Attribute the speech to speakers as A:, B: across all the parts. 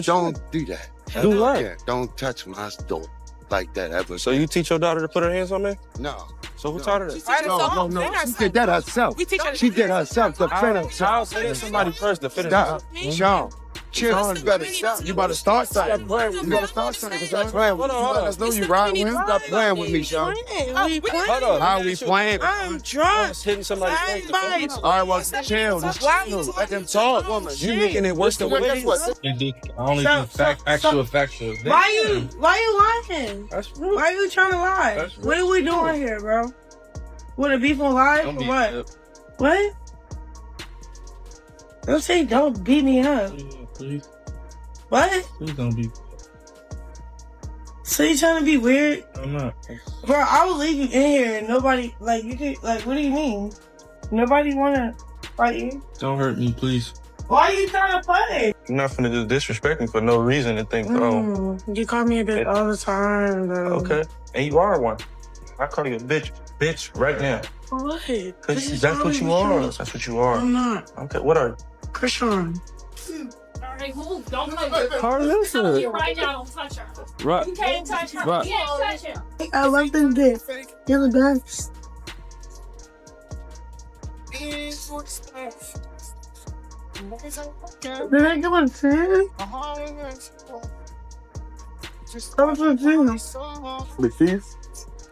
A: Don't do that.
B: Do what?
A: Yeah, don't touch my store like that ever.
B: So you teach your daughter to put her hands on me?
A: No.
B: So who taught her that?
A: No. She did that herself. She did herself to defend herself.
B: I'll say somebody first to defend
A: Stop.
B: herself.
A: Sean. Sean, you better stop. You better start something. You better start something. Stop playing with me. Let us know you riding with him. Stop playing with me, Sean.
B: Hold on.
A: How we playing?
C: I'm
B: I
C: drunk.
B: was hitting somebody's face.
A: All right, well, chill. Just chill. Let them talk. You making it worse than what it is.
D: I only do factual.
C: Why you lying?
B: That's rude.
C: Why you trying to lie?
B: That's
C: What are we doing here, bro? What, a beef on live or what? What? Don't say don't beat me up.
D: Please,
C: What?
D: please don't be.
C: So you trying to be weird?
D: I'm not.
C: Bro, I will leave you in here and nobody, like, you can, like, what do you mean? Nobody wanna fight you?
D: Don't hurt me, please.
C: Why are you trying to play?
B: You're not finna just disrespect me for no reason and think, oh,
C: You call me a bitch all the time, bro.
B: okay. And you are one. I call you a bitch. Bitch, right now.
C: What?
B: Because that's what you are. That's what you are.
C: I'm not.
B: Okay, what are you?
C: Chrisean.
E: Alright, move. Don't touch her.
B: How is
E: Tell you right now, don't touch her.
B: Right.
E: You can't touch her.
B: Right.
E: You can't touch her.
C: I love this dick. You're the best. Did I go in fan?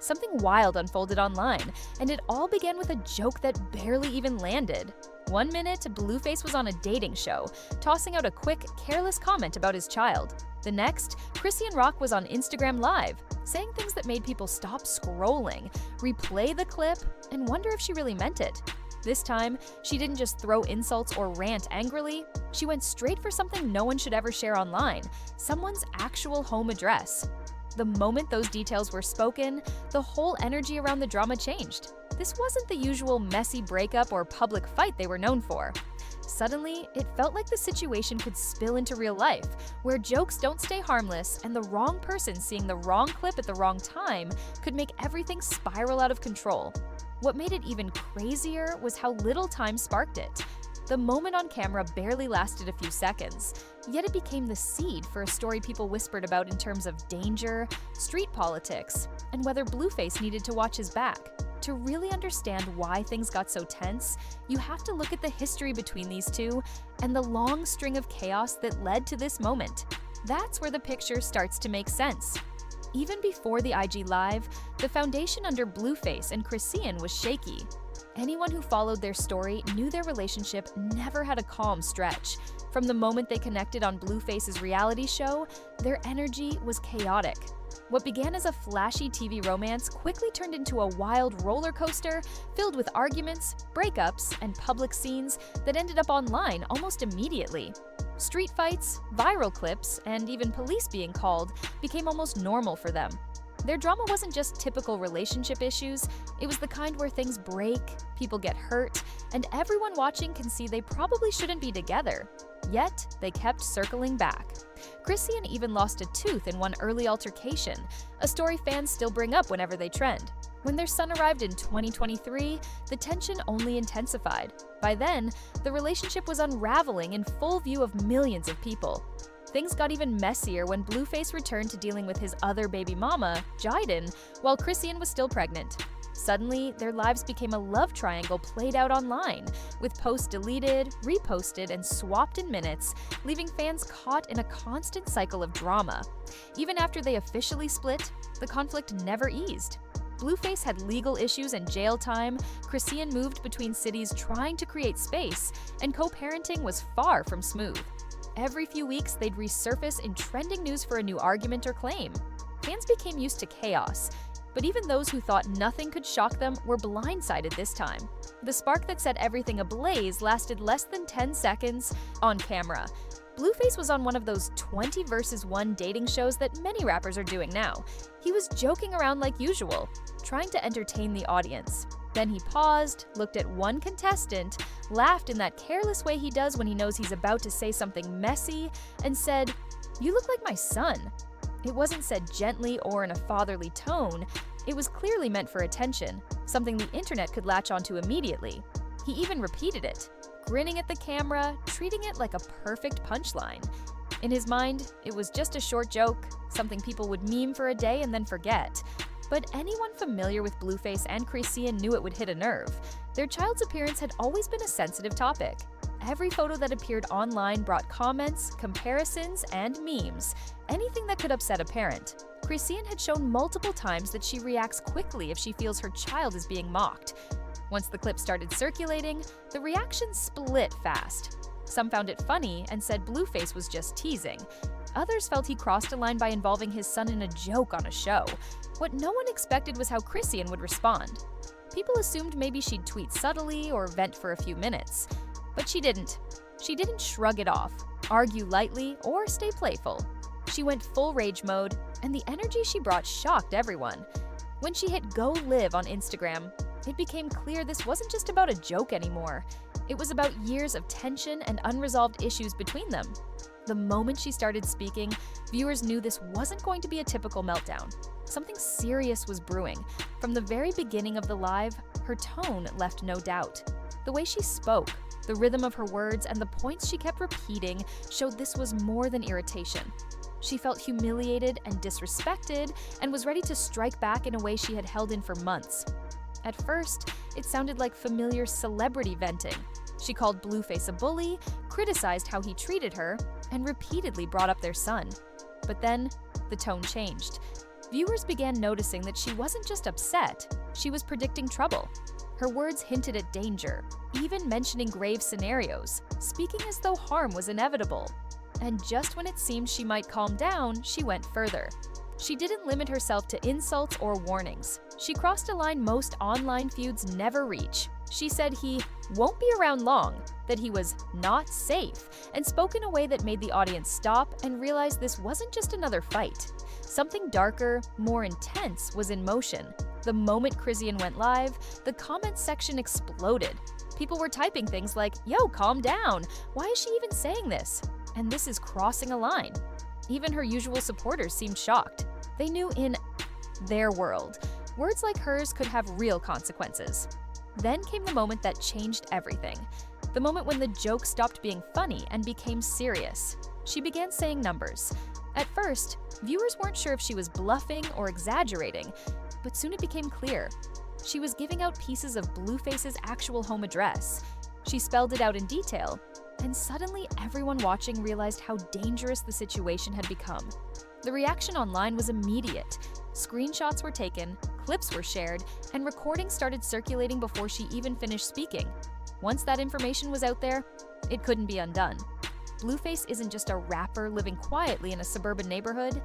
F: Something wild unfolded online, and it all began with a joke that barely even landed. 1 minute, Blueface was on a dating show, tossing out a quick, careless comment about his child. The next, Chrisean Rock was on Instagram Live, saying things that made people stop scrolling, replay the clip, and wonder if she really meant it. This time, she didn't just throw insults or rant angrily, she went straight for something no one should ever share online, someone's actual home address. The moment those details were spoken, the whole energy around the drama changed. This wasn't the usual messy breakup or public fight they were known for. Suddenly, it felt like the situation could spill into real life, where jokes don't stay harmless and the wrong person seeing the wrong clip at the wrong time could make everything spiral out of control. What made it even crazier was how little time sparked it. The moment on camera barely lasted a few seconds, yet it became the seed for a story people whispered about in terms of danger, street politics, and whether Blueface needed to watch his back. To really understand why things got so tense, you have to look at the history between these two and the long string of chaos that led to this moment. That's where the picture starts to make sense. Even before the IG Live, the foundation under Blueface and Chrisean was shaky. Anyone who followed their story knew their relationship never had a calm stretch. From the moment they connected on Blueface's reality show, their energy was chaotic. What began as a flashy TV romance quickly turned into a wild roller coaster filled with arguments, breakups, and public scenes that ended up online almost immediately. Street fights, viral clips, and even police being called became almost normal for them. Their drama wasn't just typical relationship issues, it was the kind where things break, people get hurt, and everyone watching can see they probably shouldn't be together. Yet, they kept circling back. Chrisean even lost a tooth in one early altercation, a story fans still bring up whenever they trend. When their son arrived in 2023, the tension only intensified. By then, the relationship was unraveling in full view of millions of people. Things got even messier when Blueface returned to dealing with his other baby mama, Jiden, while Chrisean was still pregnant. Suddenly, their lives became a love triangle played out online, with posts deleted, reposted, and swapped in minutes, leaving fans caught in a constant cycle of drama. Even after they officially split, the conflict never eased. Blueface had legal issues and jail time, Chrisean moved between cities trying to create space, and co-parenting was far from smooth. Every few weeks, they'd resurface in trending news for a new argument or claim. Fans became used to chaos, but even those who thought nothing could shock them were blindsided this time. The spark that set everything ablaze lasted less than 10 seconds on camera. Blueface was on one of those 20 versus 1 dating shows that many rappers are doing now. He was joking around like usual, trying to entertain the audience. Then he paused, looked at one contestant, laughed in that careless way he does when he knows he's about to say something messy, and said, "You look like my son." It wasn't said gently or in a fatherly tone. It was clearly meant for attention, something the internet could latch onto immediately. He even repeated it, grinning at the camera, treating it like a perfect punchline. In his mind, it was just a short joke, something people would meme for a day and then forget. But anyone familiar with Blueface and Chrisean knew it would hit a nerve. Their child's appearance had always been a sensitive topic. Every photo that appeared online brought comments, comparisons, and memes, anything that could upset a parent. Chrisean had shown multiple times that she reacts quickly if she feels her child is being mocked. Once the clip started circulating, the reactions split fast. Some found it funny and said Blueface was just teasing. Others felt he crossed a line by involving his son in a joke on a show. What no one expected was how Chrisean would respond. People assumed maybe she'd tweet subtly or vent for a few minutes. But she didn't. She didn't shrug it off, argue lightly, or stay playful. She went full rage mode, and the energy she brought shocked everyone. When she hit Go Live on Instagram, it became clear this wasn't just about a joke anymore. It was about years of tension and unresolved issues between them. The moment she started speaking, viewers knew this wasn't going to be a typical meltdown. Something serious was brewing. From the very beginning of the live, her tone left no doubt. The way she spoke, the rhythm of her words, and the points she kept repeating showed this was more than irritation. She felt humiliated and disrespected and was ready to strike back in a way she had held in for months. At first, it sounded like familiar celebrity venting. She called Blueface a bully, criticized how he treated her, and repeatedly brought up their son. But then, the tone changed. Viewers began noticing that she wasn't just upset, she was predicting trouble. Her words hinted at danger, even mentioning grave scenarios, speaking as though harm was inevitable. And just when it seemed she might calm down, she went further. She didn't limit herself to insults or warnings. She crossed a line most online feuds never reach. She said he won't be around long, that he was not safe, and spoke in a way that made the audience stop and realize this wasn't just another fight. Something darker, more intense was in motion. The moment Chrisean went live, the comments section exploded. People were typing things like, "Yo, calm down. Why is she even saying this? And this is crossing a line." Even her usual supporters seemed shocked. They knew in their world, words like hers could have real consequences. Then came the moment that changed everything. The moment when the joke stopped being funny and became serious. She began saying numbers. At first, viewers weren't sure if she was bluffing or exaggerating, but soon it became clear. She was giving out pieces of Blueface's actual home address. She spelled it out in detail, and suddenly everyone watching realized how dangerous the situation had become. The reaction online was immediate. Screenshots were taken, clips were shared, and recordings started circulating before she even finished speaking. Once that information was out there, it couldn't be undone. Blueface isn't just a rapper living quietly in a suburban neighborhood.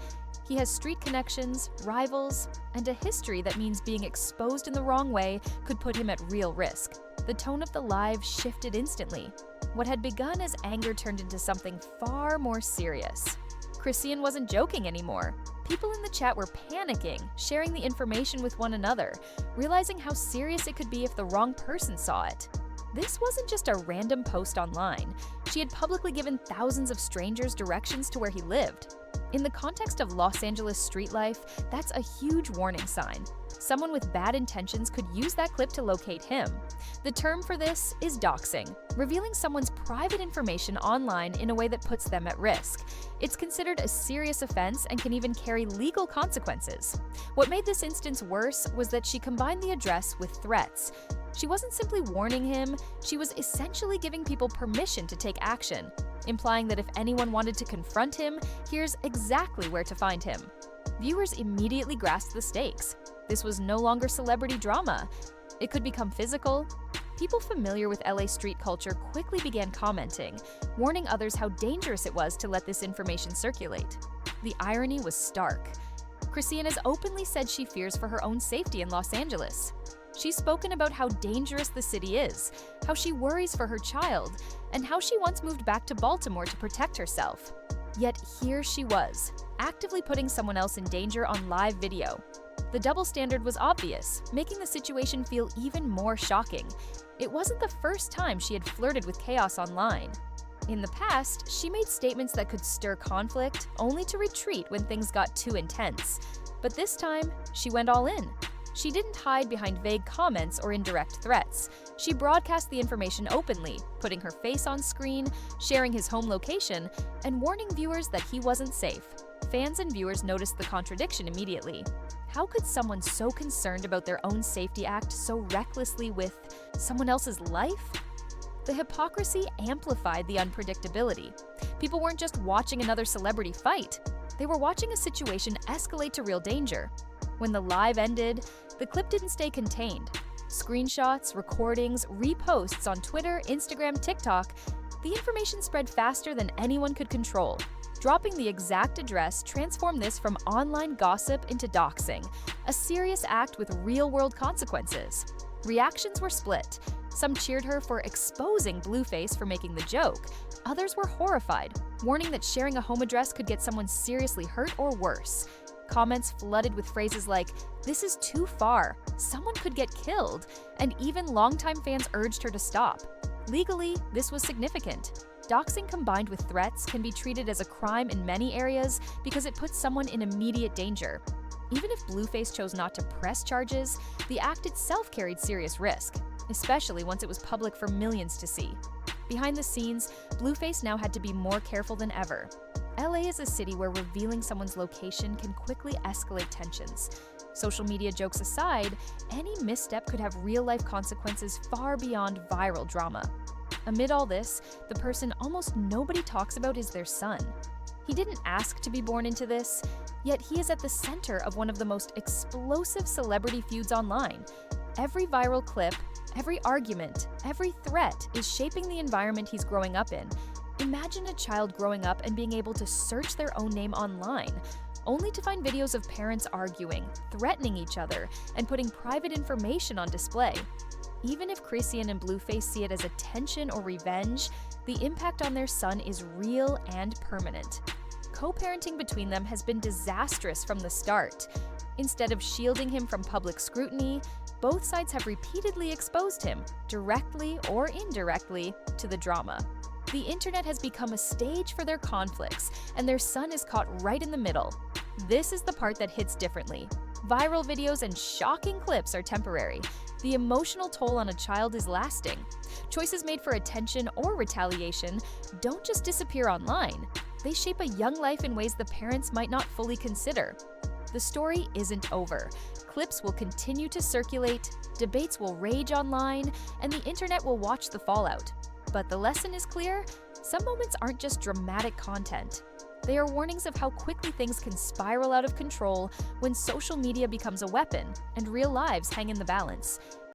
F: He has street connections, rivals, and a history that means being exposed in the wrong way could put him at real risk. The tone of the live shifted instantly. What had begun as anger turned into something far more serious. Chrisean wasn't joking anymore. People in the chat were panicking, sharing the information with one another, realizing how serious it could be if the wrong person saw it. This wasn't just a random post online. She had publicly given thousands of strangers directions to where he lived. In the context of Los Angeles street life, that's a huge warning sign. Someone with bad intentions could use that clip to locate him. The term for this is doxing, revealing someone's private information online in a way that puts them at risk. It's considered a serious offense and can even carry legal consequences. What made this instance worse was that she combined the address with threats. She wasn't simply warning him, she was essentially giving people permission to take action, implying that if anyone wanted to confront him, here's exactly where to find him. Viewers immediately grasped the stakes. This was no longer celebrity drama. It could become physical. People familiar with LA street culture quickly began commenting, warning others how dangerous it was to let this information circulate. The irony was stark. Chrisean has openly said she fears for her own safety in Los Angeles. She's spoken about how dangerous the city is, how she worries for her child, and how she once moved back to Baltimore to protect herself. Yet here she was, actively putting someone else in danger on live video. The double standard was obvious, making the situation feel even more shocking. It wasn't the first time she had flirted with chaos online. In the past, she made statements that could stir conflict, only to retreat when things got too intense. But this time, she went all in. She didn't hide behind vague comments or indirect threats. She broadcast the information openly, putting her face on screen, sharing his home location, and warning viewers that he wasn't safe. Fans and viewers noticed the contradiction immediately. How could someone so concerned about their own safety act so recklessly with someone else's life? The hypocrisy amplified the unpredictability. People weren't just watching another celebrity fight. They were watching a situation escalate to real danger. When the live ended, the clip didn't stay contained. Screenshots, recordings, reposts on Twitter, Instagram, TikTok, the information spread faster than anyone could control. Dropping the exact address transformed this from online gossip into doxing, a serious act with real-world consequences. Reactions were split. Some cheered her for exposing Blueface for making the joke. Others were horrified, warning that sharing a home address could get someone seriously hurt or worse. Comments flooded with phrases like, "This is too far," "Someone could get killed," and even longtime fans urged her to stop. Legally, this was significant. Doxing combined with threats can be treated as a crime in many areas because it puts someone in immediate danger. Even if Blueface chose not to press charges, the act itself carried serious risk, especially once it was public for millions to see. Behind the scenes, Blueface now had to be more careful than ever. LA is a city where revealing someone's location can quickly escalate tensions. Social media jokes aside, any misstep could have real-life consequences far beyond viral drama. Amid all this, the person almost nobody talks about is their son. He didn't ask to be born into this, yet he is at the center of one of the most explosive celebrity feuds online. Every viral clip, every argument, every threat is shaping the environment he's growing up in. Imagine a child growing up and being able to search their own name online, only to find videos of parents arguing, threatening each other, and putting private information on display. Even if Chrisean and Blueface see it as attention or revenge, the impact on their son is real and permanent. Co-parenting between them has been disastrous from the start. Instead of shielding him from public scrutiny, both sides have repeatedly exposed him, directly or indirectly, to the drama. The internet has become a stage for their conflicts, and their son is caught right in the middle. This is the part that hits differently. Viral videos and shocking clips are temporary. The emotional toll on a child is lasting. Choices made for attention or retaliation don't just disappear online. They shape a young life in ways the parents might not fully consider. The story isn't over. Clips will continue to circulate, debates will rage online, and the internet will watch the fallout. But the lesson is clear: some moments aren't just dramatic content. They are warnings of how quickly things can spiral out of control when social media becomes a weapon and real lives hang in the balance.